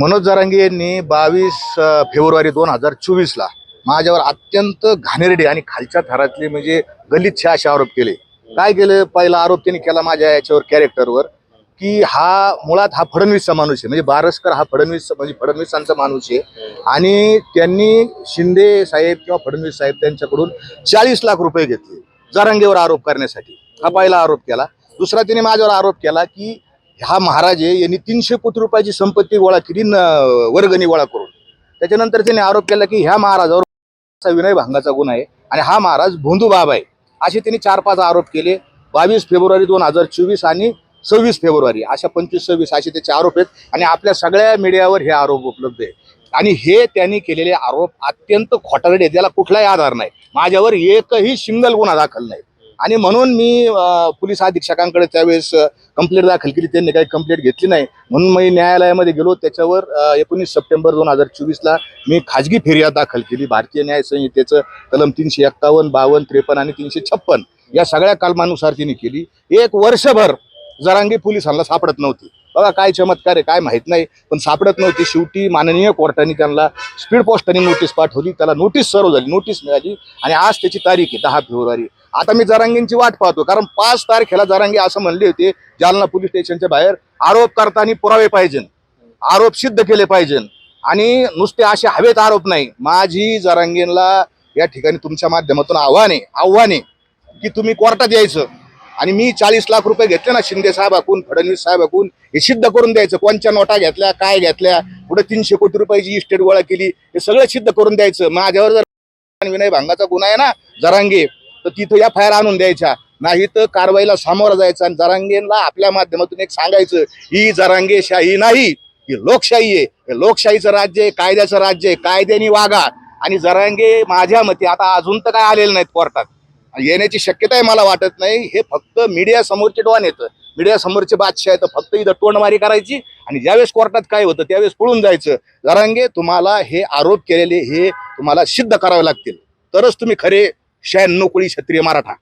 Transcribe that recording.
मनोज जरांगे यांनी 22 फेब्रुवारी 2024ला माझ्यावर अत्यंत घाणेरडे आणि खालच्या थरातले म्हणजे गलिच्छ असे आरोप केले. काय केलं? पहिला आरोप त्यांनी केला माझ्या याच्यावर कॅरेक्टरवर की हा मुळात हा फडणवीसचा माणूस आहे, म्हणजे बारसकर हा फडणवीसांचा माणूस आहे आणि त्यांनी शिंदे साहेब किंवा फडणवीस साहेब त्यांच्याकडून 40 लाख रुपये घेतले जरांगेवर आरोप करण्यासाठी. हा पहिला आरोप केला. दुसरा त्यांनी माझ्यावर आरोप केला की हा महाराज आहे यांनी 300 कोटी रुपयाची संपत्ती गोळा केली वर्गणी गोळा करून. त्याच्यानंतर त्यांनी आरोप केला की ह्या महाराजावर विनयभंगाचा गुन्हा आहे आणि हा महाराज भोंदू बाबा आहे. असे त्यांनी 4-5 आरोप केले. 22 फेब्रुवारी 2024 आणि 26 फेब्रुवारी अशा 25-26 असे त्याचे आरोप आहेत आणि आपल्या सगळ्या मीडियावर हे आरोप उपलब्ध आहे. आणि हे त्यांनी केलेले आरोप अत्यंत खोटारडे आहेत, त्याला कुठलाही आधार नाही. माझ्यावर एकही सिंगल गुन्हा दाखल नाही आणि म्हणून मी पोलीस अधीक्षकांकडे त्यावेळेस कंप्लेंट दाखल केली. त्यांनी काही कंप्लेंट घेतली नाही म्हणून मी न्यायालयामध्ये गेलो. त्याच्यावर 19 सप्टेंबर 2024ला मी खाजगी फिर्याद दाखल केली. भारतीय न्याय संहितेचं कलम 351, 52, 53 आणि 356 या सगळ्या कलमानुसार तिने केली. 1 वर्षभर जरांगे पोलिसांना सापडत नव्हती. बघा काय चमत्कार आहे काय माहित नाही, पण सापडत नव्हती. शेवटी माननीय कोर्टाने त्यांना स्पीड पोस्टाने नोटीस पाठवली. त्याला नोटीस सर्व झाली, नोटीस मिळाली आणि आज त्याची तारीख आहे 10 फेब्रुवारी. आता मी जरांगेंची वाट पाहतो, कारण 5 तारखेला जरांगे असं म्हणले होते जालना पोलीस स्टेशनच्या बाहेर आरोप करताना पुरावे पाहिजे, आरोप सिद्ध केले पाहिजे आणि नुसते असे हवेत आरोप नाही. माझी जरांगेंना या ठिकाणी तुमच्या माध्यमातून आव्हान आहे की तुम्ही कोर्टात यायचं आणि मी 40 लाख रुपये घेतले ना शिंदे साहेबांकडून, फडणवीस साहेबांकडून, हे सिद्ध करून द्यायचं. कोणत्या नोटा घेतल्या, काय घेतल्या, पुढे 300 कोटी रुपयाची इस्टेट गोळा केली, हे सगळं सिद्ध करून द्यायचं. माझ्यावर जर विनयभंगाचा गुन्हा आहे ना जरांगे, तर तिथं FIR आणून द्यायच्या, नाही तर कारवाईला सामोरं जायचं. आणि जरांगेंना आपल्या माध्यमातून एक सांगायचं, ही जरांगेशाही नाही, ही लोकशाही आहे. हे लोकशाहीचं राज्य आहे, कायद्याचं राज्य आहे, कायद्याने वागा. आणि जरांगे माझ्या मते आता अजून तर काय आलेले नाहीत कोर्टात, येण्याची शक्यता आहे मला वाटत नाही. हे फक्त मीडिया समोरचे डॉन येतं, मीडिया समोरचे बादशाह आहेत. फक्त इथं तोंडमारी करायची आणि ज्यावेळेस कोर्टात काय होतं त्यावेळेस पळून जायचं. जरांगे तुम्हाला हे आरोप केलेले हे तुम्हाला सिद्ध करावे लागतील, तरच तुम्ही खरे 96 कोळी क्षत्रिय मराठा.